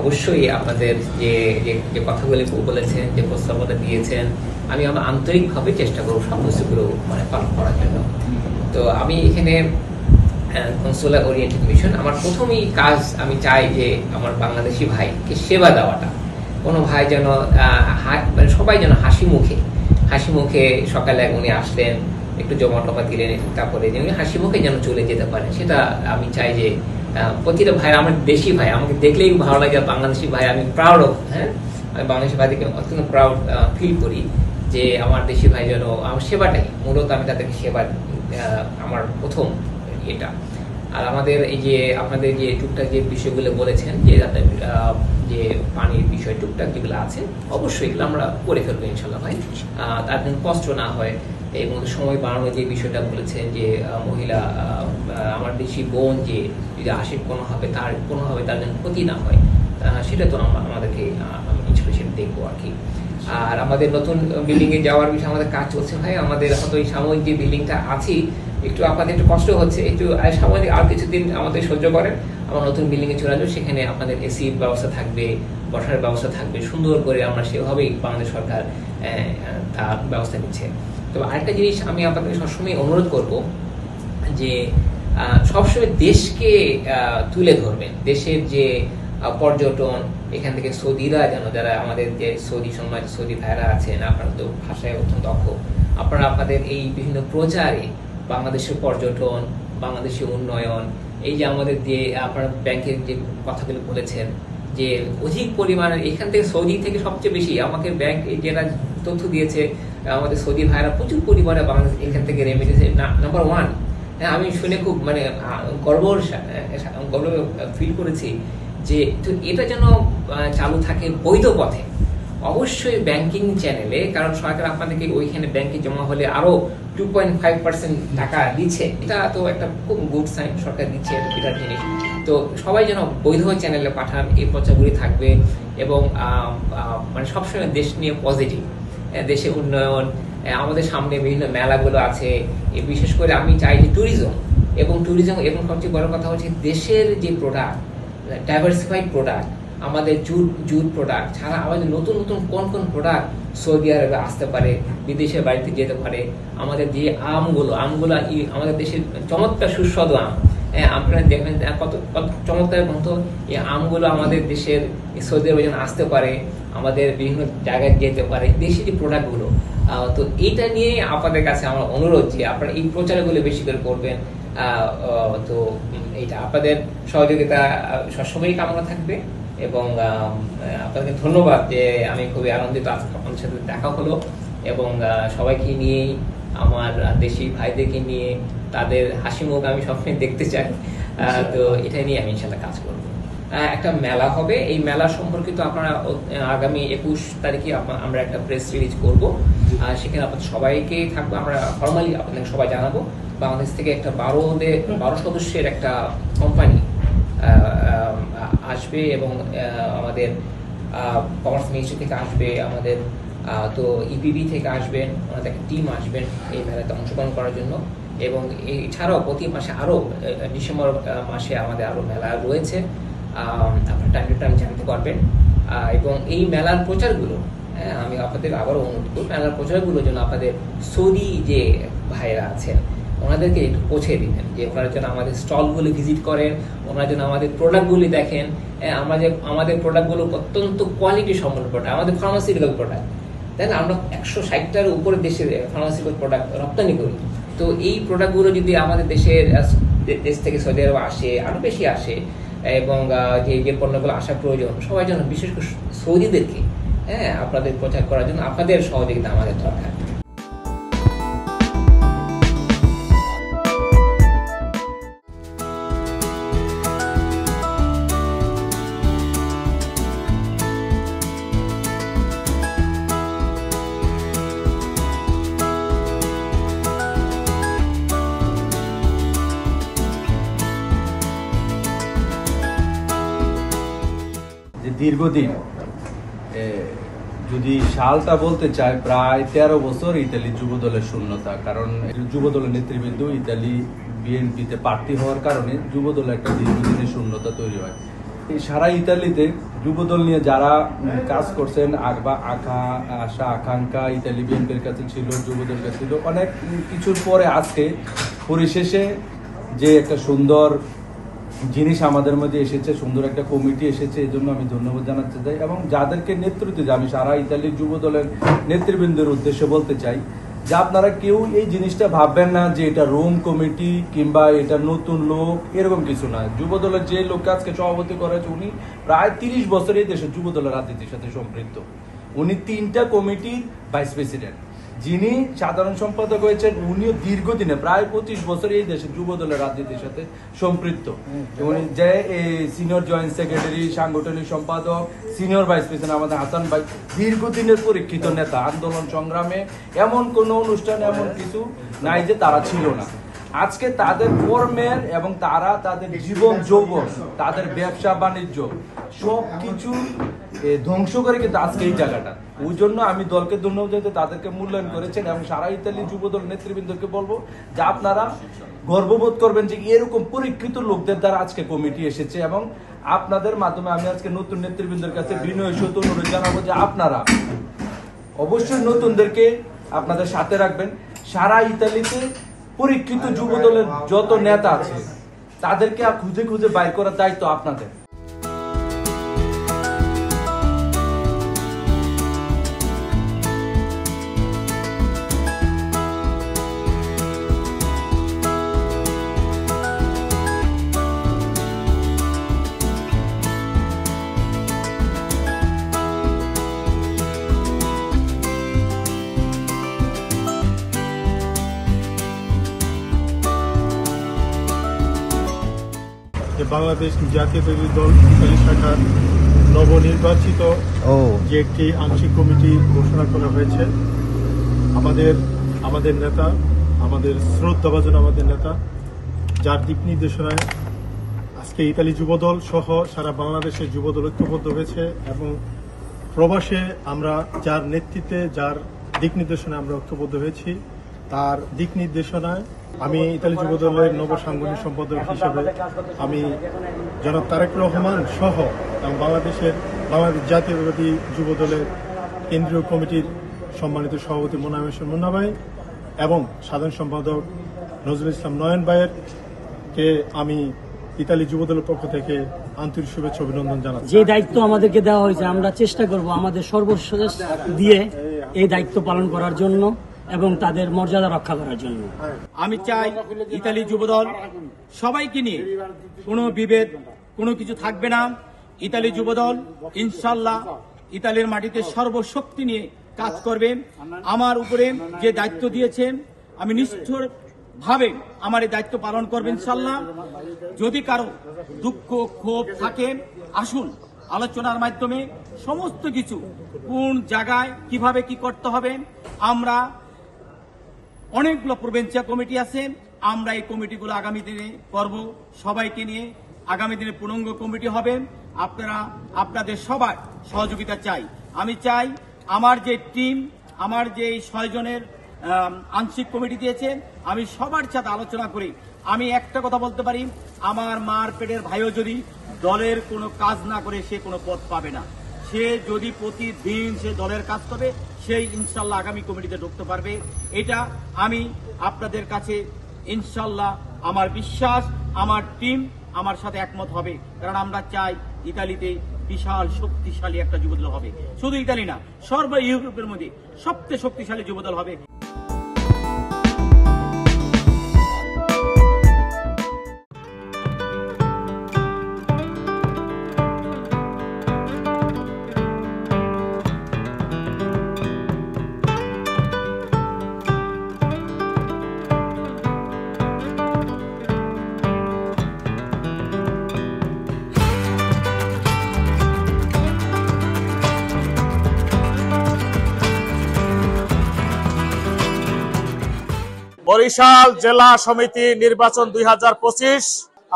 অবশ্যই আপনাদের যে যে কথাগুলি বলেছেন, যে প্রস্তাবনা দিয়েছেন, আমি আমার আন্তরিকভাবে চেষ্টা করব সব কিছুগুলো মানে পালন করার জন্য। তো আমি এখানে কনসুলার ওরিয়েন্টেড মিশন, আমার প্রথমেই কাজ আমি চাই যে আমার বাংলাদেশি ভাইকে সেবা দেওয়াটা। কোনো ভাই যেন মানে সবাই যেন হাসি মুখে সকালে উনি আসলেন, একটু জমা টমা দিলেন, তারপরে উনি হাসি মুখে যেন চলে যেতে পারেন, সেটা আমি চাই যে প্রতিটা ভাই, আমার দেশি ভাই আমাকে দেখলেই ভালো লাগে, বাংলাদেশি ভাই আমি প্রাউড অফ, হ্যাঁ আমি বাংলাদেশি ভাইদেরকে অত্যন্ত প্রাউড ফিল করি যে আমার দেশি ভাই যেন আমার সেবাটাই মূলত আমি তাদেরকে সেবা আমার প্রথম এটা। আর আমাদের এই যে আপনাদের যে টুকটাক যে বিষয়গুলো বলেছেন, যে যে পানির বিষয় টুকটাক যেগুলো আছে, অবশ্যই এগুলো আমরা করে ফেলবো ইনশাল্লাহ ভাই, তার জন্য কষ্ট না হয়। এবং সময় বাড়ানোর যে বিষয়টা বলেছেন, যে মহিলা আমার দেশি বোন যে যদি আসে কোনোভাবে তার জন্য ক্ষতি না হয়, সেটা তো আমাদেরকে ইনশাল্লাহ দেখবো আর কি। আর আমাদের নতুন বিল্ডিং এ যাওয়ার বিষয়ে আমাদের কাজ চলছে ভাই। আমাদের হয়তো এই সাময়িক যে বিল্ডিংটা আছে, একটু আপনাদের একটু কষ্ট হচ্ছে, একটু সাময়িক আর কিছুদিন আমাদের সহ্য করেন, আমার নতুন বিল্ডিং এ চলে আসবে, সেখানে আপনাদের এসির ব্যবস্থা থাকবে, বসার ব্যবস্থা থাকবে, সুন্দর করে আমরা সেভাবেই বাংলাদেশ সরকার তার ব্যবস্থা নিচ্ছে। তো আরেকটা জিনিস আমি আপনাদের সবসময় অনুরোধ করব যে সবসময় দেশকে তুলে ধরবেন, দেশের যে পর্যটন, এখান থেকে সৌদিরা যেন, যারা আমাদের যে সৌদি সমাজ, সৌদি ভাইরা আছেন, আপনারা তো ভাষায় অত্যন্ত দক্ষ, আপনারা আপনাদের এই বিভিন্ন প্রচারে বাংলাদেশের পর্যটন, বাংলাদেশের উন্নয়ন, এই যে আমাদের যে আপনারা ব্যাংকের যে কথাগুলো বলেছেন, যে অধিক পরিমাণে এখান থেকে সৌদি থেকে সবচেয়ে বেশি আমাকে ব্যাংক যেটা তথ্য দিয়েছে, আমাদের সৌদি ভাইরা প্রচুর পরিমাণে বাংলাদেশ এখান থেকে রেমিটেন্স নাম্বার 1। আমি শুনে খুব মানে গর্ব ফিল করেছি যে তো এটা যেন চালু থাকে বৈধ পথে, অবশ্যই ব্যাংকিং চ্যানেলে, কারণ সরকার আপনাদেরকে ওইখানে ব্যাংকে জমা হলে আরো 2.5% টাকা দিচ্ছে, এটা তো একটা খুব গুড সাইন, সরকার দিচ্ছে, এটা বিরাট জিনিস। তো সবাই যেন বৈধ চ্যানেলে পাঠান, এই প্রচারগুলি থাকবে, এবং মানে সবসময় দেশ নিয়ে পজিটিভ, দেশে উন্নয়ন, আমাদের সামনে বিভিন্ন মেলাগুলো আছে, বিশেষ করে আমি চাই যে ট্যুরিজম এবং সবচেয়ে বড় কথা হচ্ছে দেশের যে প্রোডাক্ট, ডাইভার্সিফাইড প্রোডাক্ট, আমাদের জুট প্রোডাক্ট ছাড়া আমাদের নতুন নতুন কোন প্রোডাক্ট সৌদি আরবে আসতে পারে, বিদেশের বাড়িতে যেতে পারে। আমাদের যে আমগুলো আমাদের দেশের চমৎকার সুস্বাদু আম, আপনারা দেখবেন কত চমৎকার মতো এই আমগুলো আমাদের দেশের সৌদি আরবে যেন আসতে পারে, আমাদের বিভিন্ন জায়গায় যেতে পারে, দেশি যে প্রোডাক্টগুলো। তো এইটা নিয়ে আপনাদের কাছে আমার অনুরোধ যে আপনারা এই প্রচারগুলো বেশি করে করবেন। তো এইটা আপনাদের সহযোগিতা সবসময়ই কামনা থাকবে, এবং আপনাদের ধন্যবাদ যে আমি খুবই আনন্দিত আপনাদের সাথে দেখা হলো, এবং সবাইকে নিয়ে, আমার দেশি ভাইদেরকে নিয়ে, তাদের হাসি মুখ আমি সবসময় দেখতে চাই। তো এটা নিয়ে আমি ইনশাল্লাহ কাজ করব। একটা মেলা হবে, এই মেলা সম্পর্কিত আপনারা আগামী 21 তারিখে আমরা একটা প্রেস রিলিজ করব, সেখানে আপনাদের সবাইকে থাকবো, আমরা ফর্মালি আপনাদের সবাই জানাবো। বাংলাদেশ থেকে একটা 12 সদস্যের একটা কোম্পানি আসবে, এবং আমাদের কমার্স মিনিস্ট্রি থেকে আসবে, আমাদের তো ইপিবি থেকে আসবেন, ওনাদের একটা টিম আসবেন এই মেলাতে অংশগ্রহণ করার জন্য। এবং এছাড়াও প্রতি মাসে আরও ডিসেম্বর মাসে আমাদের আরও মেলা রয়েছে, আপনার টাইম টু টাইম জানতে পারবেন। এবং এই মেলার প্রচারগুলো আমি আপনাদের আবারও অনুরোধ করব, মেলার প্রচারগুলো যেন আপনাদের সৌদি যে ভাইয়েরা আছেন ওনাদেরকে একটু পৌঁছে দিবেন, যে ওনারা যেন আমাদের স্টলগুলি ভিজিট করেন, ওনারা যেন আমাদের প্রোডাক্টগুলি দেখেন। আমাদের প্রোডাক্টগুলো অত্যন্ত কোয়ালিটি সম্পন্ন প্রোডাক্ট, আমাদের ফার্মাসিউটিক্যাল প্রোডাক্ট, তাই না? আমরা 160টার উপরে দেশের ফার্মাসিউটিক্যাল প্রোডাক্ট রপ্তানি করি। তো এই প্রোডাক্টগুলো যদি আমাদের দেশ থেকে সৌদি আরব আসে, আরো বেশি আসে, এবং যে পণ্যগুলো আসা প্রয়োজন, সবাই যেন, বিশেষ করে সৌদিদেরকে আপনাদের প্রচার করার জন্য আপনাদের সহযোগিতা আমাদের দরকার। দীর্ঘদিন, যদি সালটা বলতে চাই, প্রায় 13 বছর ইতালি যুব দলের শূন্যতা। কারণ যুব দলের নেতৃবৃন্দ ইতালি বিএনপিতে প্রার্থী হওয়ার কারণে যুব দলের একটা দীর্ঘদিনের শূন্যতা তৈরি হয়। সারা ইতালিতে যুবদল নিয়ে যারা কাজ করছেন বা আশা আকাঙ্ক্ষা ইতালি বিএনপির কাছে ছিল, যুবদল কাছে ছিল, অনেক কিছুর পরে আজকে পরিশেষে যে একটা সুন্দর জিনিস আমাদের মধ্যে এসেছে, সুন্দর একটা কমিটি এসেছে, এই জন্য আমি ধন্যবাদ জানাতে চাই। এবং যাদেরকে নেতৃত্ব দিয়ে আমি সারা ইতালির যুবদলের নেতৃবৃন্দের উদ্দেশ্যে বলতে চাই যে আপনারা কেউ এই জিনিসটা ভাববেন না যে এটা রোম কমিটি কিংবা এটা নতুন লোক, এরকম কিছু না। যুবদলের যে লোককে আজকে সভাপতি করেছে উনি প্রায় 30 বছর এই দেশের যুবদলের রাজনীতির সাথে সম্পৃক্ত। উনি 3টা কমিটির ভাইস প্রেসিডেন্ট। যিনি সাধারণ সম্পাদক হয়েছেন উনিও দীর্ঘদিনে প্রায় 25 বছর এই দেশের যুবদলের রাজনীতির সাথে সম্পৃক্ত। উনি যে সিনিয়র জয়েন্ট সেক্রেটারি, সাংগঠনিক সম্পাদক, সিনিয়র ভাইস প্রেসিডেন্ট আমাদের হাসান ভাই দীর্ঘদিনের পরীক্ষিত নেতা। আন্দোলন সংগ্রামে এমন কোনো অনুষ্ঠান, এমন কিছু নাই যে তারা ছিল না। আজকে তাদের কর্মের এবং তারা তাদের জীবন যৌবন, তাদের ব্যবসা বাণিজ্য সবকিছু ধ্বংস করে কিন্তু আজকে এই জায়গাটা। ওই জন্য আমি দলকে ধন্যবাদ দিতে, তাদেরকে মূল্যায়ন করেছেন। এবং সারা ইতালি যুবদল নেতৃবৃন্দকে বলবো যে আপনারা গর্ববোধ করবেন যে এরকম পরীক্ষিত লোকদের দ্বারা আজকে কমিটি এসেছে। এবং আপনাদের মাধ্যমে আমি আজকে নতুন নেতৃবৃন্দের কাছে বিনয়ের সাথে অনুরোধ জানাবো যে আপনারা অবশ্যই নতুনদেরকে আপনাদের সাথে রাখবেন। সারা ইতালিতে পরীক্ষিত যুবদলের যত নেতা আছে তাদেরকে খুঁজে খুঁজে বাইর করার দায়িত্ব আপনাদের। বাংলাদেশ জাতীয়তাবাদী দল ইতালি শাখার নবনির্বাচিত যে একটি আংশিক কমিটি ঘোষণা করা হয়েছে, আমাদের নেতা, আমাদের শ্রদ্ধাভাজন আমাদের নেতা, যার দিক নির্দেশনায় আজকে ইতালি যুবদল সহ সারা বাংলাদেশের যুবদল ঐক্যবদ্ধ হয়েছে। এবং প্রবাসে আমরা যার নেতৃত্বে, যার দিক নির্দেশনায় আমরা ঐক্যবদ্ধ হয়েছি, তার দিক নির্দেশনায় আমি ইতালি যুবদলের নবসাংগঠনিক সম্পাদক হিসেবে আমি জনাব তারেক রহমান সহ এবং বাংলাদেশ জাতীয়তাবাদী যুবদলের কেন্দ্রীয় কমিটির সম্মানিত সভাপতি মোনায়েম হোসেন মুন্না ভাই এবং সাধারণ সম্পাদক নজরুল ইসলাম নয়ন ভাইয়ের কে আমি ইতালি যুবদলের পক্ষ থেকে আন্তরিক শুভেচ্ছা অভিনন্দন জানাচ্ছি। যে দায়িত্ব আমাদেরকে দেওয়া হয়েছে আমরা চেষ্টা করব আমাদের সর্বশেষ দিয়ে এই দায়িত্ব পালন করার জন্য এবং তাদের মর্যাদা রক্ষা করার জন্য। আমি চাই ইতালি যুবদল সবাইকে নিয়ে কোনো বিভেদ, কোনো কিছু থাকবে না। ইতালি যুবদল ইনশাল্লাহ ইতালির মাটিতে সর্বশক্তি নিয়ে কাজ করবে। আমার উপরে যে দায়িত্ব দিয়েছেন আমি নিষ্ঠুর ভাবে আমার এই দায়িত্ব পালন করবেন ইনশাল্লাহ। যদি কারো দুঃখ ক্ষোভ থাকে আসুন আলোচনার মাধ্যমে সমস্ত কিছু কোন জায়গায় কিভাবে কি করতে হবে। আমরা অনেকগুলো প্রভিন্সিয়াল কমিটি আছে, আমরা এই কমিটিগুলো আগামী দিনে করব সবাইকে নিয়ে। আগামী দিনে পূর্ণাঙ্গ কমিটি হবে। আপনারা আপনাদের সবার সহযোগিতা চাই। আমি চাই আমার যে টিম, আমার যে 6 জনের আংশিক কমিটি দিয়েছে, আমি সবার সাথে আলোচনা করি। আমি একটা কথা বলতে পারি, আমার মার পেটের ভাইও যদি দলের কোনো কাজ না করে সে কোনো পদ পাবে না। সে যদি প্রতিদিন সে দলের কাজ করবে সেই ইনশাল্লাহ আগামী কমিটিতে ঢুকতে পারবে। এটা আমি আপনাদের কাছে ইনশাল্লাহ আমার বিশ্বাস, আমার টিম আমার সাথে একমত হবে। কারণ আমরা চাই ইতালিতে বিশাল শক্তিশালী একটা যুবদল হবে। শুধু ইতালি না, সর্ব ইউরোপের মধ্যে সবচেয়ে শক্তিশালী যুবদল হবে। বরিশাল জেলা সমিতি নির্বাচন 2025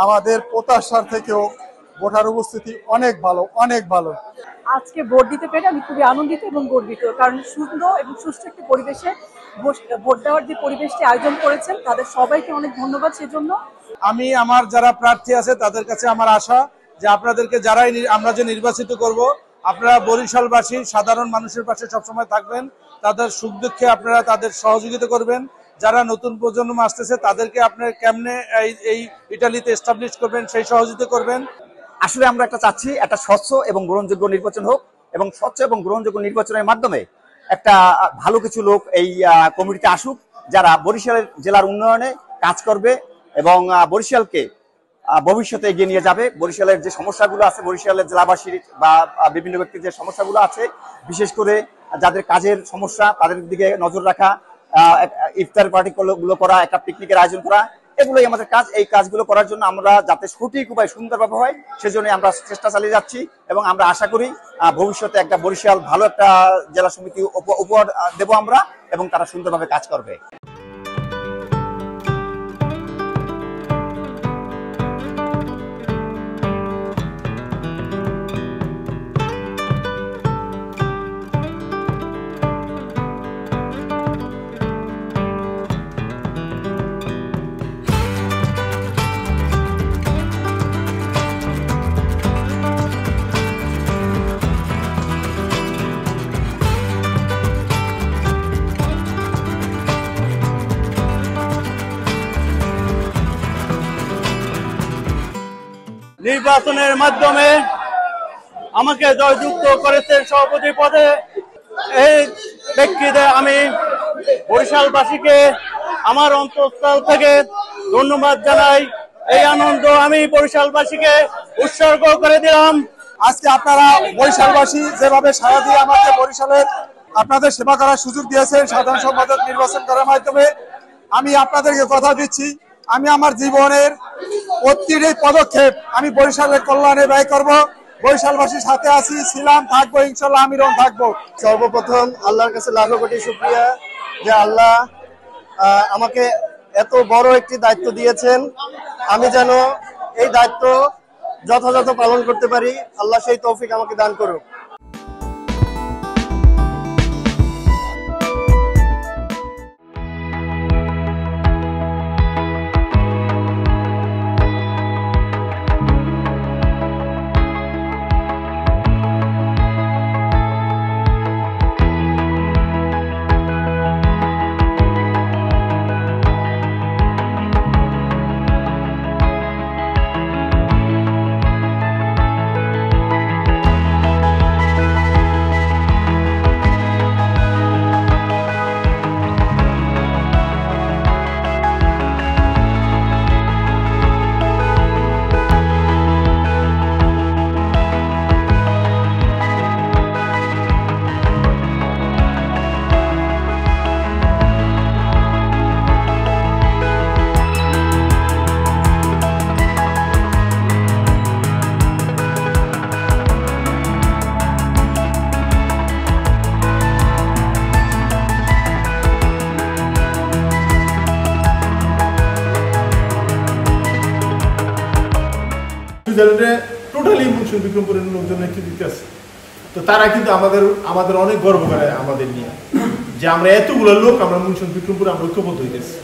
আমাদের প্রত্যাশার থেকেও ভোটার উপস্থিতি অনেক ভালো, অনেক ভালো। আজকে ভোট দিতে পেরে আমি খুবই আনন্দিত এবং গর্বিত। কারণ সুন্দর এবং সুষ্ঠু একটি পরিবেশে ভোট দেওয়ার যে পরিবেশটি আয়োজন করেছেন তাদের সবাইকে অনেক ধন্যবাদ। সেজন্য আমি আমার যারা প্রার্থী আছে তাদের কাছে আমার আশা যে আপনাদেরকে আমরা যে নির্বাচিত করব, আপনারা বরিশালবাসী সাধারণ মানুষের পাশে সবসময় থাকবেন, তাদের সুখ দুঃখে আপনারা তাদের সহযোগিতা করবেন। যারা নতুন প্রজন্ম আসতেছে তাদেরকে আপনারা কেমনে এই ইটালিতে এস্টাবলিশ করবেন সেই সহযোগিতা করবেন। আসলে আমরা একটা চাচ্ছি একটা স্বচ্ছ এবং গ্রহণযোগ্য নির্বাচন হোক, এবং স্বচ্ছ এবং গ্রহণযোগ্য নির্বাচনের মাধ্যমে একটা ভালো কিছু লোক এই কমিটিতে আসুক, যারা বরিশালের জেলার উন্নয়নে কাজ করবে এবং বরিশালকে ভবিষ্যতে এগিয়ে নিয়ে যাবে। বরিশালের যে সমস্যাগুলো আছে, বরিশালের জেলাবাসীর বা বিভিন্ন ব্যক্তির যে সমস্যাগুলো আছে, বিশেষ করে যাদের কাজের সমস্যা তাদের দিকে নজর রাখা, ইফতার পার্টি গুলো করা, একটা পিকনিকের আয়োজন করা, এগুলোই আমাদের কাজ। এই কাজগুলো করার জন্য আমরা যাতে সঠিক উপায় সুন্দরভাবে হয় সেজন্য আমরা চেষ্টা চালিয়ে যাচ্ছি, এবং আমরা আশা করি ভবিষ্যতে একটা বরিশাল ভালো একটা জেলা সমিতি উপহার দেব আমরা, এবং তারা সুন্দরভাবে কাজ করবে। নির্বাচনের মাধ্যমে আমাকে জয়যুক্ত করেছেন সভাপতি পদে। এই প্রেক্ষিতে আমি বরিশালবাসীকে আমার অন্তঃস্থল থেকে ধন্যবাদ জানাই। এই আনন্দ আমি বরিশালবাসীকে উৎসর্গ করে দিলাম। আজকে আপনারা বরিশালবাসী যেভাবে সাড়া দিয়ে আমাকে বরিশালের আপনাদের সেবা করার সুযোগ দিয়েছেন সাধারণ সম্পাদক নির্বাচন করার মাধ্যমে, আমি আপনাদেরকে কথা দিচ্ছি আমি আমার জীবনের প্রতিটি পদক্ষেপ আমি বরিশালের কল্যাণে ব্যয় করব। বরিশালবাসীর সাথে আছি, ছিলাম, থাকবো, ইনশাল্লাহ আমিরও থাকবো। সর্বপ্রথম আল্লাহর কাছে লাখো কোটি শুকরিয়া যে আল্লাহ আমাকে এত বড় একটি দায়িত্ব দিয়েছেন। আমি যেন এই দায়িত্ব যথাযথ পালন করতে পারি, আল্লাহ সেই তৌফিক আমাকে দান করুক। সুইজারল্যান্ডে টোটালি মুন্সিগঞ্জ বিক্রমপুরের লোকজন নেতৃত্ব দিতেছে, তো তারা কিন্তু আমাদের অনেক গর্ব করে আমাদের নিয়ে, যে আমরা এতগুলো লোক আমরা মুন্সিগঞ্জ বিক্রমপুরে আমরা ঐক্যবদ্ধ হইতেছি।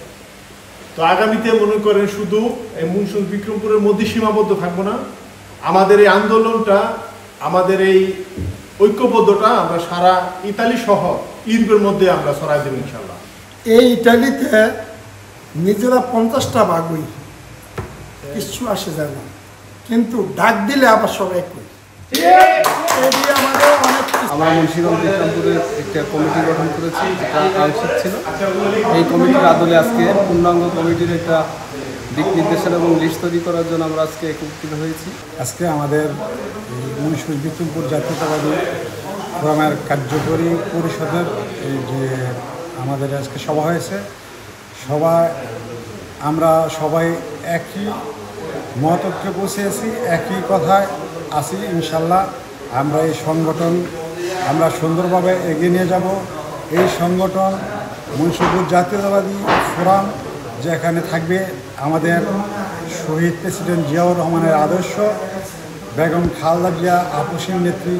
তো আগামীতে মনে করেন শুধু এই মুন্সিগঞ্জ বিক্রমপুরের মধ্যে সীমাবদ্ধ থাকবো না, আমাদের এই আন্দোলনটা, আমাদের এই ঐক্যবদ্ধটা আমরা সারা ইতালি সহ ইউরোপের মধ্যে আমরা ছড়াই দেব ইনশাল্লাহ। এই ইটালিতে নিজেরা 50টা ভাগই কিছু আসে যায় না, কিন্তু ডাক দিলে আবার সবাই করি। আমরা মুন্সিগঞ্জ বিক্রমপুরের একটা কমিটি গঠন করেছি, যেটা আংশিক ছিল। এই কমিটির আদলে আজকে পূর্ণাঙ্গ কমিটির একটা দিক নির্দেশনা এবং লিস্ট তৈরি করার জন্য আমরা আজকে একত্রিত হয়েছি। আজকে আমাদের মুন্সিগঞ্জ বিক্রমপুর জাতীয়তাবাদী ফোরামের কার্যকরী পরিষদের এই যে আমাদের আজকে সভা হয়েছে, আমরা সবাই একই মতকে পৌঁছেছি, একই কথায় আছি। ইনশাল্লাহ আমরা এই সংগঠন আমরা সুন্দরভাবে এগিয়ে নিয়ে যাব। এই সংগঠন মুন্সিগঞ্জ জাতীয়তাবাদী ফোরাম, যেখানে থাকবে আমাদের শহীদ প্রেসিডেন্ট জিয়াউর রহমানের আদর্শ, বেগম খালেদা জিয়া আপসীন নেত্রী,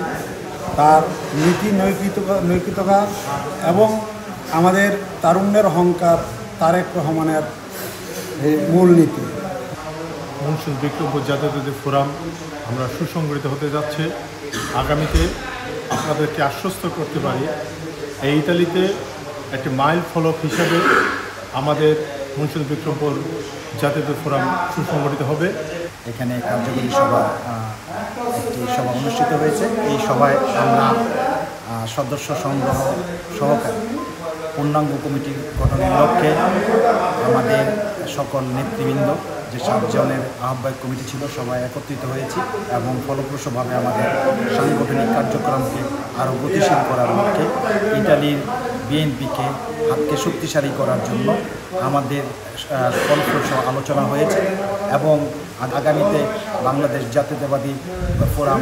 তার নীতি নৈতিকতা এবং আমাদের তারুণ্যের অহংকার তারেক রহমানের মূলনীতি। মুন্সিগঞ্জ বিক্রমপুর জাতীয়তাবাদী ফোরাম আমরা সুসংগঠিত হতে যাচ্ছে। আগামীতে আপনাদেরকে আশ্বস্ত করতে পারি, এই ইতালিতে একটি মাইল ফলক হিসাবে আমাদের মুন্সিগঞ্জ বিক্রমপুর জাতীয়তাবাদী ফোরাম সুসংগঠিত হবে। এখানে কার্যকরী সভা একটি সভা অনুষ্ঠিত হয়েছে। এই সভায় আমরা সদস্য সংগ্রহ সহকারে পূর্ণাঙ্গ কমিটি গঠনের লক্ষ্যে আমাদের সকল নেতৃবৃন্দ, যে 7 জনের আহ্বায়ক কমিটি ছিল, সবাই একত্রিত হয়েছি এবং ফলপ্রসূভাবে আমাদের সাংগঠনিক কার্যক্রমকে আরও গতিশীল করার লক্ষ্যে ইতালির বিএনপিকে হাতকে শক্তিশালী করার জন্য আমাদের ফলপ্রসূ আলোচনা হয়েছে এবং আগামীতে বাংলাদেশ জাতীয়তাবাদী ফোরাম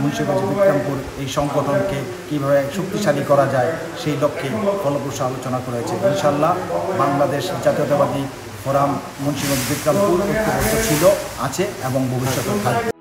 মুন্সিগঞ্জ বিক্রমপুর এই সংগঠনকে কীভাবে শক্তিশালী করা যায় সেই লক্ষ্যে ফলপ্রসূ আলোচনা করেছে। ইনশাআল্লাহ বাংলাদেশ জাতীয়তাবাদী ফোরাম মুন্সিগঞ্জ বিক্রমপুর ঐক্যবদ্ধ ছিল, আছে এবং ভবিষ্যতে থাকবে।